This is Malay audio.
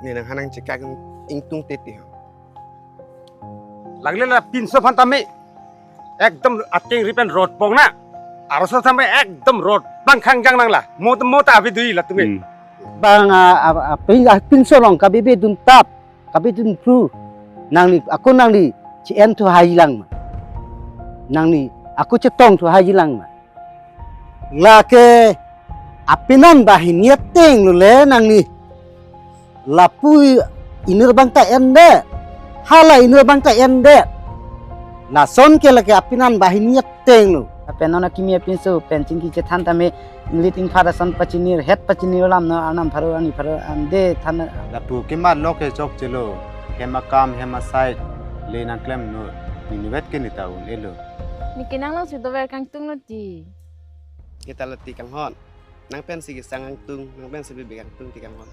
ni nang hanang cekak ing tung tete লাগলে না 300 ফান্তামে একদম আটিং রিপেন রোড পং না আর sampai একদম রোড বাংখাং জাং নাংলা মোতা আবি দুইলা তুমি bang pinso long kabibe dun tap kabi dun pru nang ni aku nang ni ci en tu hajilang ma nang ni aku cetong tu hajilang ma la ke apinan bahin yeteng lu le nang ni lapui inur bang ta ende hala inur bang ta ende la son ke la ke apinan bahin yeteng lu penona kimia pinso pencin ki che than tame liting phara san pachinir het pachinir lam na anam pharo ani pharo ande than la pu ke ma lo ke chok chelo hema kam hema sai le na klem no ni wet ke ni taun elo ni kinang lang sudo wer kang tung no ti kita leti kang hon nang pen sige sang ang tung nang pen sibi kang tung ti kang hon